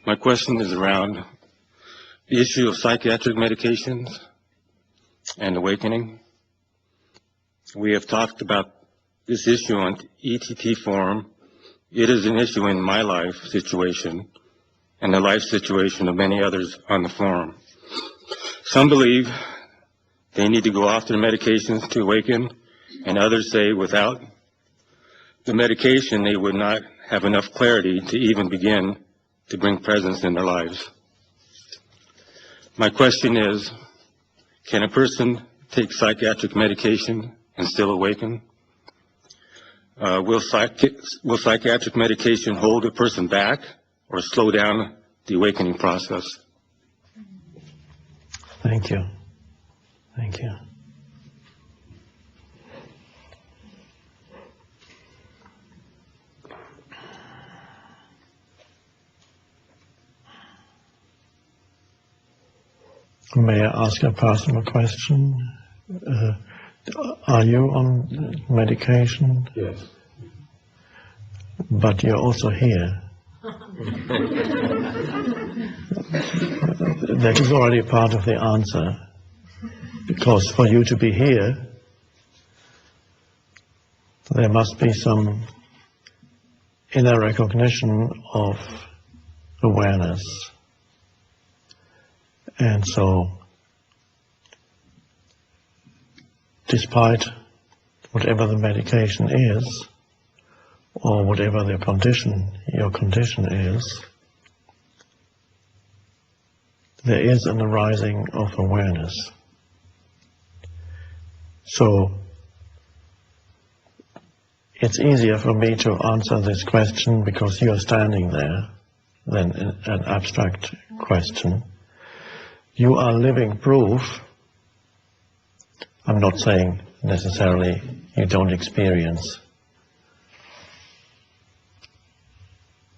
My question is around the issue of psychiatric medications and awakening. We have talked about this issue on ETT forum. It is an issue in my life situation and the life situation of many others on the forum. Some believe they need to go off their medications to awaken, and others say without the medication they would not have enough clarity to even begin to bring presence in their lives. My question is, can a person take psychiatric medication and still awaken? Will psychiatric medication hold a person back or slow down the awakening process? Thank you. Thank you. May I ask a personal question? Are you on medication? Yes. But you're also here. That is already part of the answer. Because for you to be here, there must be some inner recognition of awareness. And so, despite whatever the medication is, or whatever the condition, your condition is, there is an arising of awareness. So, it's easier for me to answer this question because you're standing there than an abstract question. You are living proof. I'm not saying necessarily you don't experience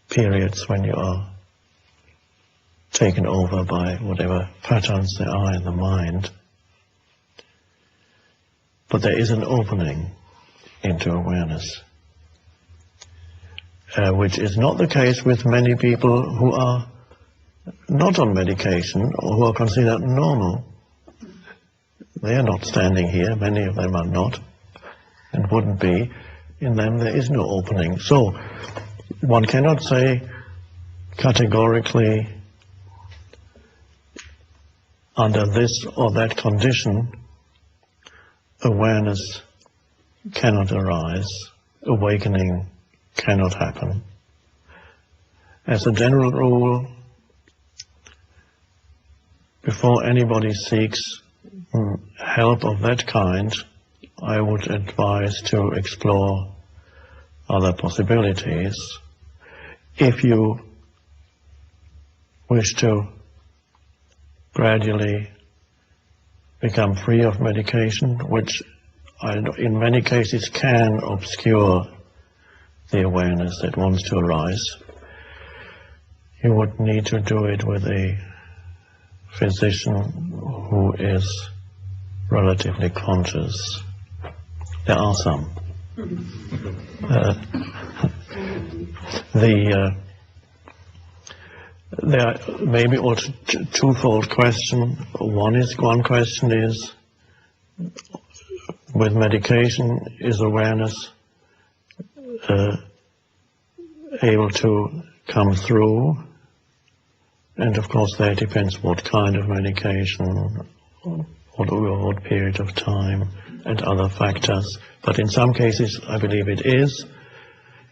periods when you are taken over by whatever patterns there are in the mind. But there is an opening into awareness, which is not the case with many people who are not on medication or who are considered normal. They are not standing here, many of them are not, and wouldn't be. In them there is no opening. So one cannot say categorically under this or that condition awareness cannot arise, awakening cannot happen. As a general rule, before anybody seeks help of that kind, I would advise to explore other possibilities. If you wish to gradually become free of medication, which in many cases can obscure the awareness that wants to arise, you would need to do it with a physician who is relatively conscious. There are some. There are maybe also twofold question. One question is, with medication, is awareness able to come through? And of course that depends what kind of medication, what period of time, and other factors. But in some cases I believe it is,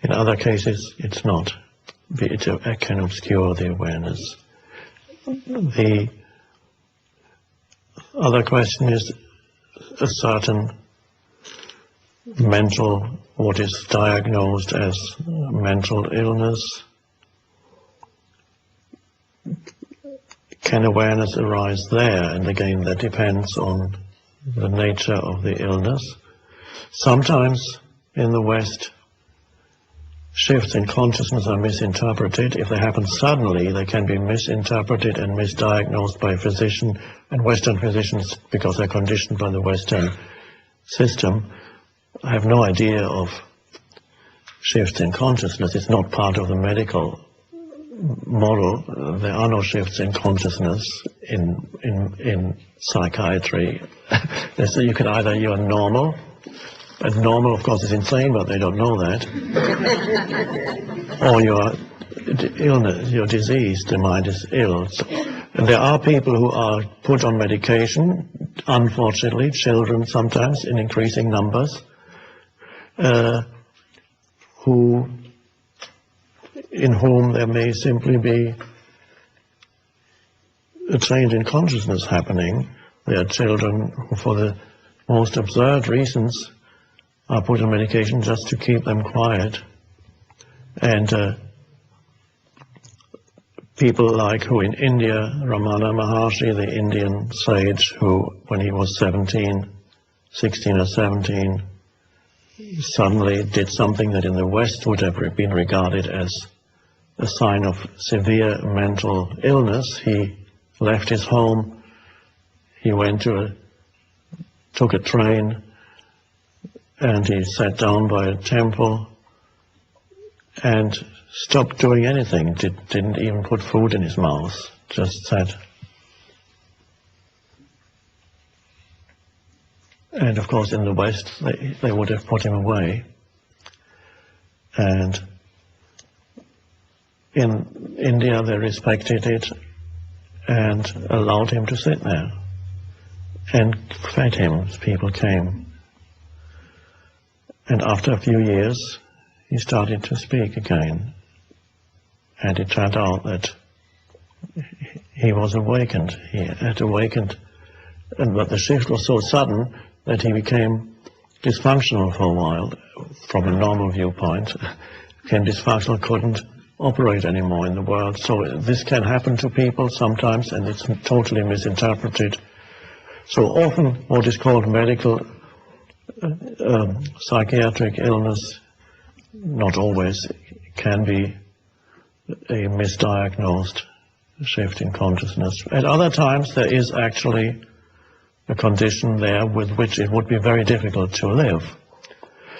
in other cases it's not. It can obscure the awareness. The other question is a certain what is diagnosed as mental illness. Can awareness arise there? And again, that depends on the nature of the illness. Sometimes in the West, shifts in consciousness are misinterpreted. If they happen suddenly, they can be misinterpreted and misdiagnosed by a physician, and Western physicians, because they're conditioned by the Western system, have no idea of shifts in consciousness. It's not part of the medical model, there are no shifts in consciousness in psychiatry. So you can either, you're normal, and normal of course is insane, but they don't know that, or you're illness, you're diseased, the mind is ill. And there are people who are put on medication, unfortunately, children sometimes in increasing numbers, in whom there may simply be a change in consciousness happening. There are children who, for the most absurd reasons, are put on medication just to keep them quiet. And people like who in India, Ramana Maharshi, the Indian sage, who when he was 16 or 17, suddenly did something that in the West would have been regarded as a sign of severe mental illness. He left his home, he took a train, and he sat down by a temple and stopped doing anything, didn't even put food in his mouth, just sat. And of course in the West they would have put him away. And in India they respected it and allowed him to sit there and fed him as people came. And after a few years he started to speak again. And it turned out that he was awakened. He had awakened, but the shift was so sudden that he became dysfunctional for a while. From a normal viewpoint, became dysfunctional, couldn't operate anymore in the world. So this can happen to people sometimes, and it's totally misinterpreted. So often what is called medical psychiatric illness, not always, can be a misdiagnosed shift in consciousness. At other times there is actually a condition there with which it would be very difficult to live.